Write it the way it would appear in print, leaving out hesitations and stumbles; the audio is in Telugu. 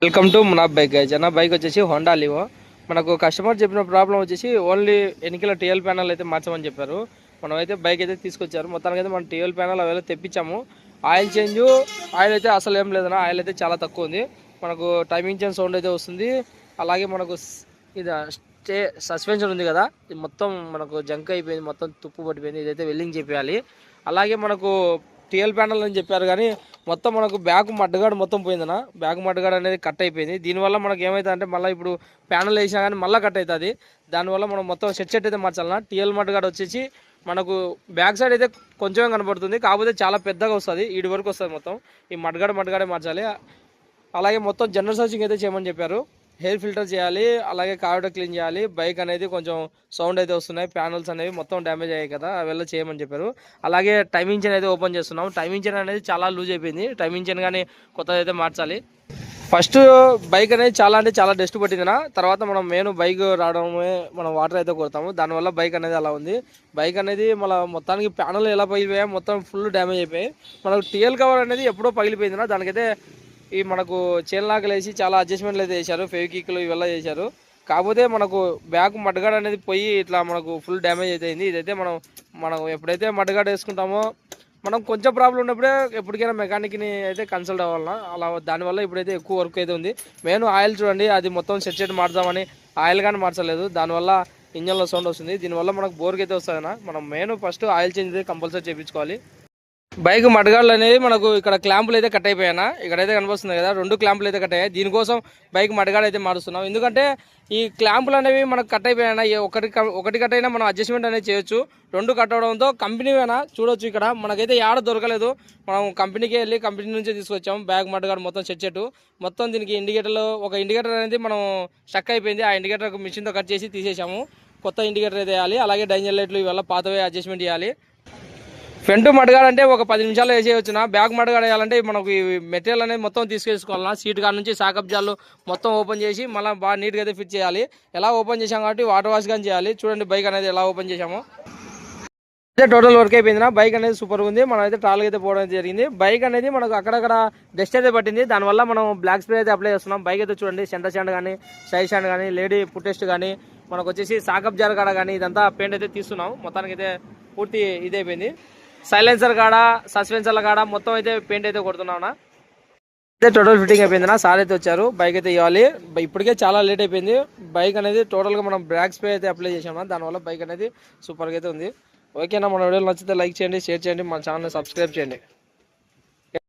Welcome to Munab bike guys. అన్న బైక్ వచ్చేసి హోండా లివో. మనకు కస్టమర్ చెప్పిన ప్రాబ్లం వచ్చేసి ఓన్లీ ఎన్నికల టీఎల్ ప్యానల్ అయితే మార్చమని చెప్పారు. మనం అయితే బైక్ అయితే తీసుకొచ్చారు. మొత్తానికి అయితే మనం టీఎల్ ప్యానల్ అవి తెప్పించాము. ఆయిల్ చేంజ్, ఆయిల్ అయితే అసలు ఏం లేదన్న, ఆయిల్ అయితే చాలా తక్కువ ఉంది. మనకు టైమింగ్ చేంజ్ సౌండ్ అయితే వస్తుంది. అలాగే మనకు ఇది సస్పెన్షన్ ఉంది కదా, ఇది మొత్తం మనకు జంక్ అయిపోయింది, మొత్తం తుప్పు పట్టిపోయింది. ఇదైతే వెల్డింగ్ చేయాలి. అలాగే మనకు టీఎల్ ప్యానల్ అని చెప్పారు కానీ మొత్తం మనకు బ్యాక్ మడ్డగాడు మొత్తం పోయిందన్న. బ్యాక్ మడ్డగాడు అనేది కట్ అయిపోయింది. దీనివల్ల మనకు ఏమవుతుంది అంటే మళ్ళీ ఇప్పుడు ప్యానల్ వేసినా కానీ మళ్ళీ కట్ అవుతుంది. దానివల్ల మనం మొత్తం సెట్ అయితే మార్చాలన్నా. టీఎల్ మడ్డగాడు వచ్చేసి మనకు బ్యాక్ సైడ్ అయితే కొంచెమే కనబడుతుంది, కాకపోతే చాలా పెద్దగా వస్తుంది, ఈడి వరకు వస్తుంది మొత్తం. ఈ మడ్డగాడే మార్చాలి. అలాగే మొత్తం జనరల్ సర్చింగ్ అయితే చేయమని చెప్పారు. హెయిర్ ఫిల్టర్ చేయాలి, అలాగే కార్బోరేటర్ క్లీన్ చేయాలి. బైక్ అనేది కొంచెం సౌండ్ అయితే వస్తున్నాయి, ప్యానల్స్ అనేవి మొత్తం డ్యామేజ్ అయ్యాయి కదా, అవి చేయమని చెప్పారు. అలాగే టైమింగ్ చైన్ అయితే ఓపెన్ చేస్తున్నాం. టైమింగ్ చైన్ అనేది చాలా లూజ్ అయిపోయింది. టైమింగ్ చైన్ కానీ కొత్తది అయితే మార్చాలి. ఫస్ట్ బైక్ అనేది చాలా డస్ట్ పట్టిందిన తర్వాత మనం మెయిన్ బైక్ రావడమే మనం వాటర్ అయితే కొడతాము. దానివల్ల బైక్ అనేది అలా ఉంది. బైక్ అనేది మళ్ళీ మొత్తానికి ప్యానల్ ఎలా పగిలిపోయాయి, మొత్తం ఫుల్ డ్యామేజ్ అయిపోయాయి. మనకు టీఎల్ కవర్ అనేది ఎప్పుడో పగిలిపోయిందినా, దానికైతే ఈ మనకు చైన్ లాకలు వేసి చాలా అడ్జస్ట్మెంట్లు అయితే చేశారు, ఫెవికిక్లు ఇవల్ల చేశారు. కాకపోతే మనకు బ్యాక్ మడ్డగాడ అనేది పోయి ఇట్లా మనకు ఫుల్ డ్యామేజ్ అవుతుంది. ఇదైతే మనం ఎప్పుడైతే మడ్డగాడ వేసుకుంటామో మనం కొంచెం ప్రాబ్లం ఉన్నప్పుడే ఎప్పటికైనా మెకానిక్ని అయితే కన్సల్ట్ అవ్వాలన్నా. అలా దానివల్ల ఇప్పుడైతే ఎక్కువ వర్క్ అయితే ఉంది. మెయిన్ ఆయిల్ చూడండి, అది మొత్తం సెట్ మార్చామని ఆయిల్ కానీ మార్చలేదు, దానివల్ల ఇంజన్లో సౌండ్ వస్తుంది. దీనివల్ల మనకు బోర్కి అయితే వస్తుందన్నా. మనం మెయిన్ ఫస్ట్ ఆయిల్ చేంజ్ అయితే కంపల్సరీ చేయించుకోవాలి. బైక్ మడగాళ్ళు అనేది మనకు ఇక్కడ క్లాంపులు అయితే కట్ అయిపోయానా, ఇక్కడైతే కనిపిస్తుంది కదా, 2 క్లాంపులు అయితే కట్ అయ్యాయి. దీనికోసం బైక్ మడగాడు అయితే మారుస్తున్నాం. ఎందుకంటే ఈ క్లాంపులు అనేవి మనకు కట్ అయిపోయానా, ఒకటి కట్ అయినా మనం అడ్జస్ట్మెంట్ అనేది చేయొచ్చు. 2 కట్ అవడంతో కంపెనీ అయినా చూడొచ్చు. ఇక్కడ మనకైతే యాడ దొరకలేదు, మనం కంపెనీకి వెళ్ళి కంపెనీ నుంచే తీసుకొచ్చాము. బ్యాగ్ మడగాడు మొత్తం సెట్ మొత్తం దీనికి ఇండికేటర్లు, ఒక ఇండికేటర్ అనేది మనం స్టక్ అయిపోయింది. ఆ ఇండికేటర్ మిషన్తో కట్ చేసి తీసేసాము. కొత్త ఇండికేటర్ అయితే వేయాలి. అలాగే డైజర్ లైట్లు ఇవల్ల పాతవే అడ్జస్ట్మెంట్ చేయాలి. ఫ్రంట్ మడగాడంటే ఒక 10 నిమిషాల్లో వేసేయచ్చునా. బ్యాక్ మడగాడ వేయాలంటే మనకు ఈ మెటీరియల్ అనేది మొత్తం తీసుకెసుకోవాలన్నా. సీట్ కాడ నుంచి సాకబ్జాలు మొత్తం ఓపెన్ చేసి మళ్ళీ బాగా నీట్గా అయితే ఫిట్ చేయాలి. ఎలా ఓపెన్ చేసాం కాబట్టి వాటర్ వాష్ కానీ చేయాలి. చూడండి బైక్ అనేది ఎలా ఓపెన్ చేసామో. అయితే టోటల్ వర్క్ అయిపోయిందినా. బైక్ అనేది సూపర్ ఉంది. మనం అయితే ట్రాల్కి అయితే పోవడం జరిగింది. బైక్ అనేది మనకు అక్కడక్కడ డస్ట్ అయితే పట్టింది, దానివల్ల మనం బ్లాక్ స్ప్రే అయితే అప్లై చేస్తున్నాం. బైక్ అయితే చూడండి, సెంటర్ స్టాండ్ కానీ, సైడ్ స్టాండ్ కానీ, లేడీ పుట్టెస్ట్ కానీ, మనకు వచ్చేసి సాకబ్జాల కాడ కానీ ఇదంతా పెయింట్ అయితే తీస్తున్నాం. మొత్తానికి అయితే పూర్తి ఇది అయిపోయింది. సైలెన్సర్ కాడ, సస్పెన్సర్ల కాడ మొత్తం అయితే పెయింట్ అయితే కొడుతున్నావునా. అయితే టోటల్ ఫిట్టింగ్ అయిపోయిందినా. సార్ అయితే వచ్చారు, బైక్ అయితే ఇవ్వాలి. ఇప్పటికే చాలా లేట్ అయిపోయింది. బైక్ అనేది టోటల్గా మనం బ్లాక్ స్ప్రే అయితే అప్లై చేసామా, దానివల్ల బైక్ అనేది సూపర్గా అయితే ఉంది. ఓకేనా, మన వీడియోలు నచ్చితే లైక్ చేయండి, షేర్ చేయండి, మన ఛానల్ని సబ్స్క్రైబ్ చేయండి.